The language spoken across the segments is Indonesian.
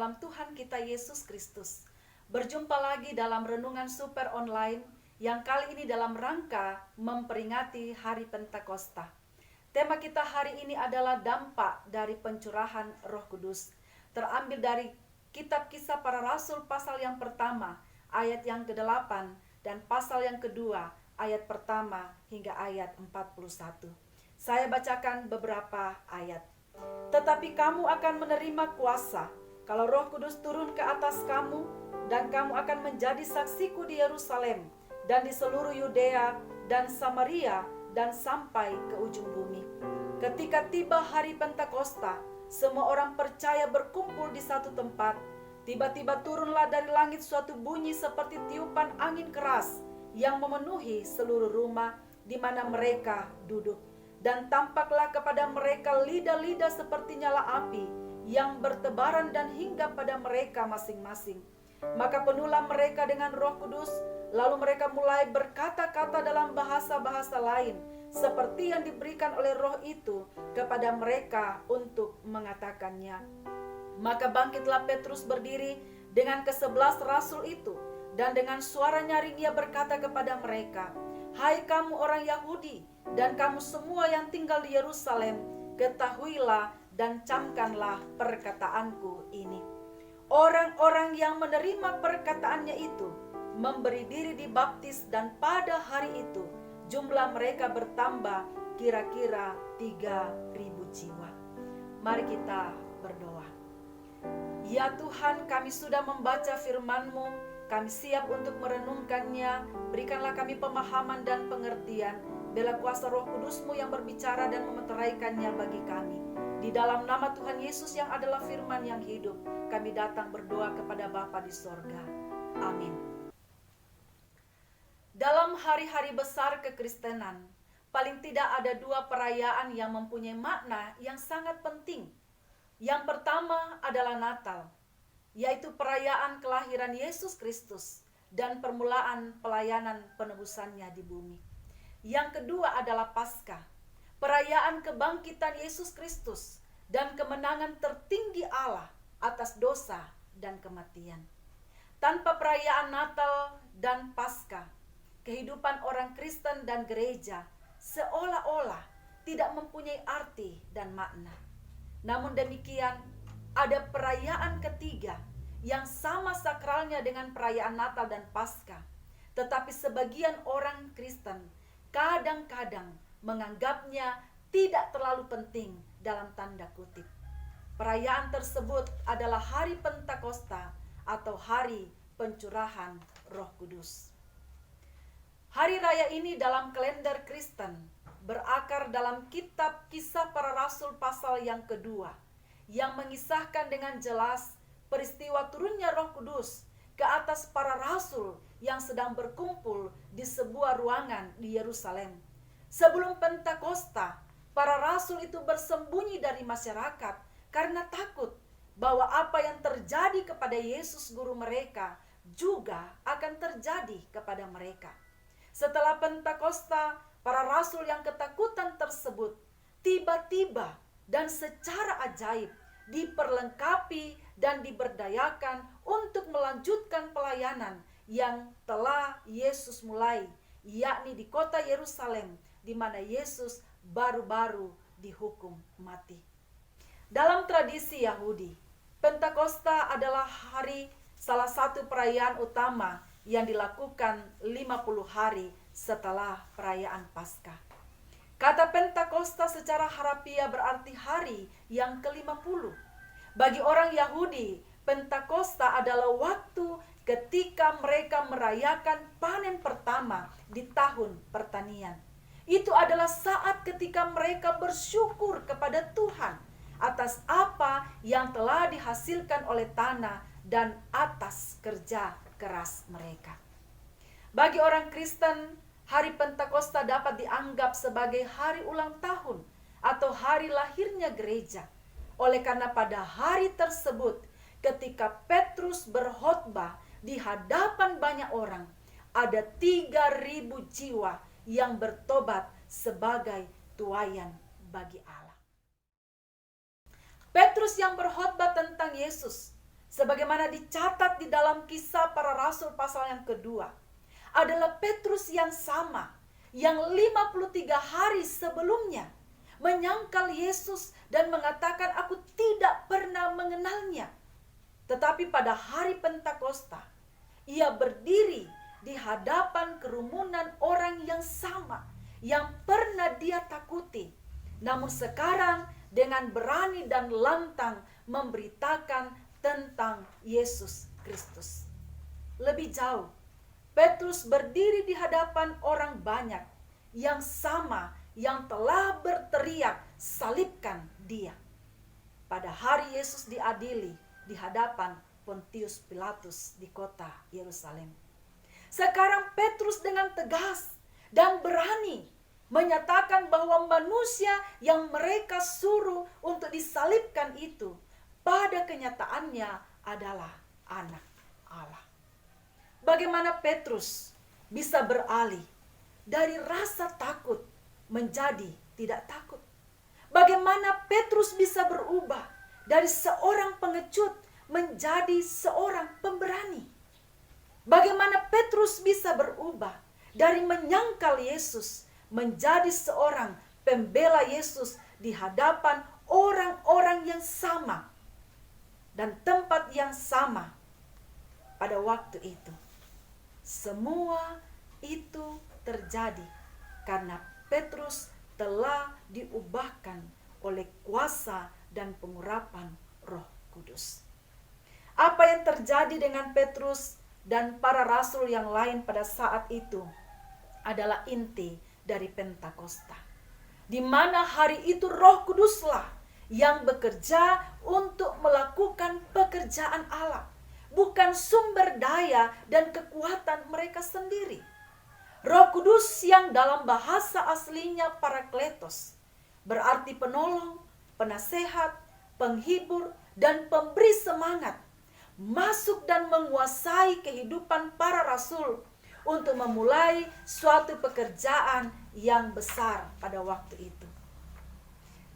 dalam Tuhan kita Yesus Kristus. Berjumpa lagi dalam Renungan Super Online yang kali ini dalam rangka memperingati Hari Pentakosta. Tema kita hari ini adalah dampak dari pencurahan Roh Kudus. Terambil dari Kitab Kisah Para Rasul pasal yang pertama, ayat yang ke-8 dan pasal yang kedua, ayat pertama hingga ayat 41. Saya bacakan beberapa ayat. Tetapi kamu akan menerima kuasa kalau Roh Kudus turun ke atas kamu, dan kamu akan menjadi saksiku di Yerusalem dan di seluruh Yudea dan Samaria dan sampai ke ujung bumi. Ketika tiba hari Pentakosta, semua orang percaya berkumpul di satu tempat. Tiba-tiba turunlah dari langit suatu bunyi seperti tiupan angin keras yang memenuhi seluruh rumah di mana mereka duduk. Dan tampaklah kepada mereka lidah-lidah seperti nyala api yang bertebaran dan hinggap pada mereka masing-masing. Maka penuhlah mereka dengan Roh Kudus, lalu mereka mulai berkata-kata dalam bahasa-bahasa lain, seperti yang diberikan oleh Roh itu kepada mereka untuk mengatakannya. Maka bangkitlah Petrus berdiri dengan ke-11 rasul itu, dan dengan suara nyaring ia berkata kepada mereka, "Hai kamu orang Yahudi, dan kamu semua yang tinggal di Yerusalem, ketahuilah dan camkanlah perkataanku ini." Orang-orang yang menerima perkataannya itu memberi diri dibaptis, dan pada hari itu jumlah mereka bertambah kira-kira 3.000 jiwa. Mari kita berdoa. Ya Tuhan, kami sudah membaca firman-Mu, kami siap untuk merenungkannya. Berikanlah kami pemahaman dan pengertian. Biarlah kuasa Roh Kudus-Mu yang berbicara dan memeteraikannya bagi kami. Di dalam nama Tuhan Yesus yang adalah firman yang hidup, kami datang berdoa kepada Bapa di sorga. Amin. Dalam hari-hari besar kekristenan, paling tidak ada dua perayaan yang mempunyai makna yang sangat penting. Yang pertama adalah Natal, yaitu perayaan kelahiran Yesus Kristus dan permulaan pelayanan penebusannya di bumi. Yang kedua adalah Paskah, perayaan kebangkitan Yesus Kristus dan kemenangan tertinggi Allah atas dosa dan kematian. Tanpa perayaan Natal dan Paskah, kehidupan orang Kristen dan gereja seolah-olah tidak mempunyai arti dan makna. Namun demikian, ada perayaan ketiga yang sama sakralnya dengan perayaan Natal dan Paskah, tetapi sebagian orang Kristen kadang-kadang menganggapnya tidak terlalu penting dalam tanda kutip. Perayaan tersebut adalah Hari Pentakosta atau Hari Pencurahan Roh Kudus. Hari raya ini dalam kalender Kristen berakar dalam Kitab Kisah Para Rasul pasal yang kedua, yang mengisahkan dengan jelas peristiwa turunnya Roh Kudus ke atas para rasul yang sedang berkumpul di sebuah ruangan di Yerusalem. Sebelum Pentakosta, para rasul itu bersembunyi dari masyarakat karena takut bahwa apa yang terjadi kepada Yesus guru mereka juga akan terjadi kepada mereka. Setelah Pentakosta, para rasul yang ketakutan tersebut tiba-tiba dan secara ajaib diperlengkapi dan diberdayakan untuk melanjutkan pelayanan yang telah Yesus mulai, yakni di kota Yerusalem, di mana Yesus baru-baru dihukum mati. Dalam tradisi Yahudi, Pentakosta adalah salah satu perayaan utama yang dilakukan 50 hari setelah perayaan Paskah. Kata Pentakosta secara harafiah berarti hari yang ke-50. Bagi orang Yahudi, Pentakosta adalah waktu ketika mereka merayakan panen pertama di tahun pertanian. Itu adalah saat ketika mereka bersyukur kepada Tuhan atas apa yang telah dihasilkan oleh tanah dan atas kerja keras mereka. Bagi orang Kristen, Hari Pentakosta dapat dianggap sebagai hari ulang tahun atau hari lahirnya gereja. Oleh karena pada hari tersebut, ketika Petrus berkhotbah di hadapan banyak orang, ada 3.000 jiwa yang bertobat sebagai tuayan bagi Allah. Petrus yang berkhotbah tentang Yesus sebagaimana dicatat di dalam Kisah Para Rasul pasal yang kedua, adalah Petrus yang sama, yang 53 hari sebelumnya menyangkal Yesus dan mengatakan, "Aku tidak pernah mengenalnya." Tetapi pada hari Pentakosta, ia berdiri di hadapan kerumunan orang yang sama, yang pernah dia takuti. Namun sekarang dengan berani dan lantang memberitakan tentang Yesus Kristus. Lebih jauh, Petrus berdiri di hadapan orang banyak yang sama, yang telah berteriak, "Salibkan dia." Pada hari Yesus diadili di hadapan Pontius Pilatus di kota Yerusalem. Sekarang Petrus dengan tegas dan berani menyatakan bahwa manusia yang mereka suruh untuk disalibkan itu pada kenyataannya adalah anak Allah. Bagaimana Petrus bisa beralih dari rasa takut menjadi tidak takut? Bagaimana Petrus bisa berubah dari seorang pengecut menjadi seorang pemberani? Bagaimana Petrus bisa berubah dari menyangkal Yesus menjadi seorang pembela Yesus di hadapan orang-orang yang sama dan tempat yang sama pada waktu itu? Semua itu terjadi karena Petrus telah diubahkan oleh kuasa dan pengurapan Roh Kudus. Apa yang terjadi dengan Petrus dan para rasul yang lain pada saat itu adalah inti dari Pentakosta, di mana hari itu Roh Kuduslah yang bekerja untuk melakukan pekerjaan Allah, bukan sumber daya dan kekuatan mereka sendiri. Roh Kudus yang dalam bahasa aslinya Parakletos berarti penolong, penasehat, penghibur, dan pemberi semangat, masuk dan menguasai kehidupan para rasul untuk memulai suatu pekerjaan yang besar pada waktu itu.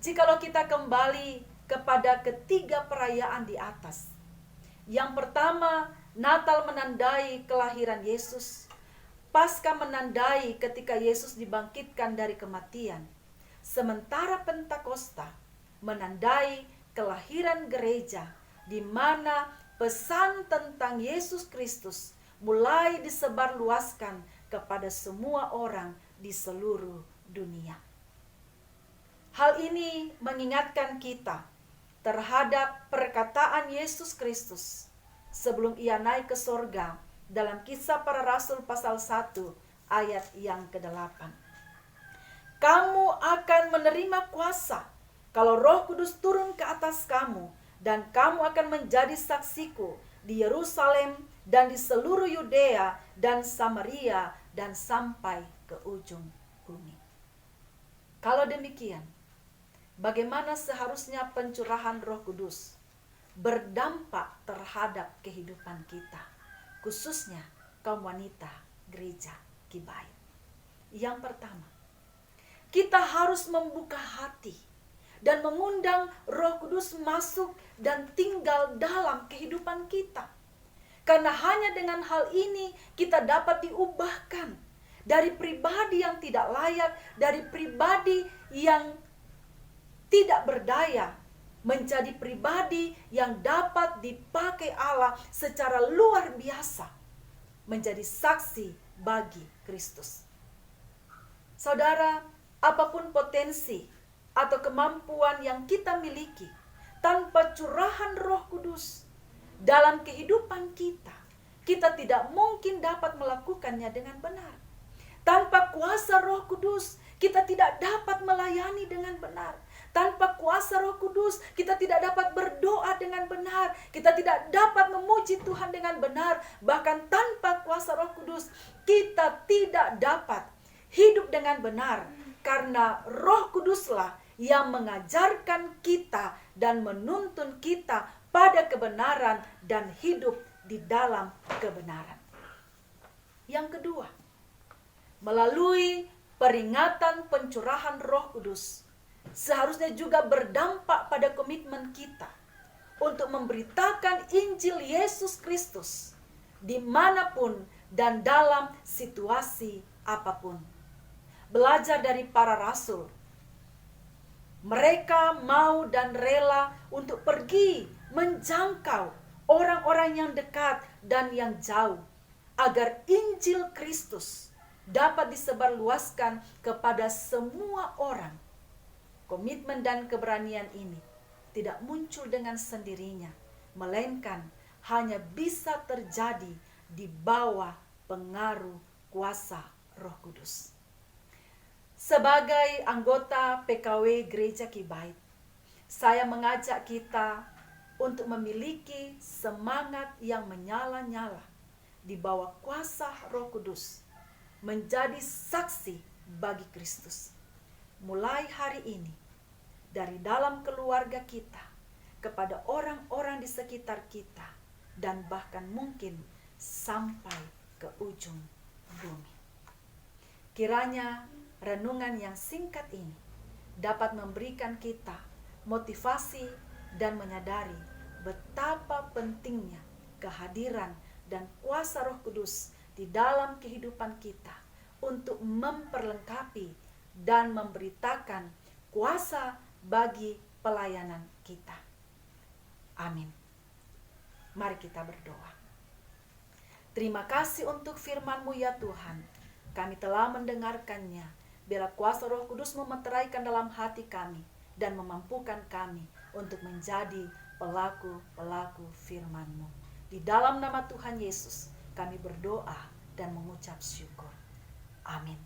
Jikalau kita kembali kepada ketiga perayaan di atas. Yang pertama, Natal menandai kelahiran Yesus. Paskah menandai ketika Yesus dibangkitkan dari kematian. Sementara Pentakosta menandai kelahiran gereja, di mana pesan tentang Yesus Kristus mulai disebarluaskan kepada semua orang di seluruh dunia. Hal ini mengingatkan kita terhadap perkataan Yesus Kristus sebelum ia naik ke sorga dalam Kisah Para Rasul pasal 1 ayat yang ke-8. "Kamu akan menerima kuasa kalau Roh Kudus turun ke atas kamu, dan kamu akan menjadi saksiku di Yerusalem dan di seluruh Yudea dan Samaria dan sampai ke ujung bumi." Kalau demikian, bagaimana seharusnya pencurahan Roh Kudus berdampak terhadap kehidupan kita, khususnya kaum wanita gereja Kibain? Yang pertama, kita harus membuka hati dan mengundang Roh Kudus masuk dan tinggal dalam kehidupan kita. Karena hanya dengan hal ini kita dapat diubahkan dari pribadi yang tidak layak, dari pribadi yang tidak berdaya, menjadi pribadi yang dapat dipakai Allah secara luar biasa, menjadi saksi bagi Kristus. Saudara, apapun potensi atau kemampuan yang kita miliki, tanpa curahan Roh Kudus dalam kehidupan kita, kita tidak mungkin dapat melakukannya dengan benar. Tanpa kuasa Roh Kudus, kita tidak dapat melayani dengan benar. Tanpa kuasa Roh Kudus, kita tidak dapat berdoa dengan benar. Kita tidak dapat memuji Tuhan dengan benar. Bahkan tanpa kuasa Roh Kudus, kita tidak dapat hidup dengan benar. Karena Roh Kuduslah yang mengajarkan kita dan menuntun kita pada kebenaran dan hidup di dalam kebenaran. Yang kedua, melalui peringatan pencurahan Roh Kudus, seharusnya juga berdampak pada komitmen kita untuk memberitakan Injil Yesus Kristus dimanapun dan dalam situasi apapun. Belajar dari para rasul, mereka mau dan rela untuk pergi menjangkau orang-orang yang dekat dan yang jauh, agar Injil Kristus dapat disebarluaskan kepada semua orang. Komitmen dan keberanian ini tidak muncul dengan sendirinya, melainkan hanya bisa terjadi di bawah pengaruh kuasa Roh Kudus. Sebagai anggota PKW Gereja Kibait, saya mengajak kita untuk memiliki semangat yang menyala-nyala di bawah kuasa Roh Kudus, menjadi saksi bagi Kristus. Mulai hari ini, dari dalam keluarga kita, kepada orang-orang di sekitar kita, dan bahkan mungkin sampai ke ujung bumi. Kiranya renungan yang singkat ini dapat memberikan kita motivasi dan menyadari betapa pentingnya kehadiran dan kuasa Roh Kudus di dalam kehidupan kita untuk memperlengkapi dan memberitakan kuasa bagi pelayanan kita. Amin. Mari kita berdoa. Terima kasih untuk firman-Mu ya Tuhan. Kami telah mendengarkannya. Biarlah kuasa Roh Kudus memeteraikan dalam hati kami dan memampukan kami untuk menjadi pelaku-pelaku firman-Mu. Di dalam nama Tuhan Yesus kami berdoa dan mengucap syukur. Amin.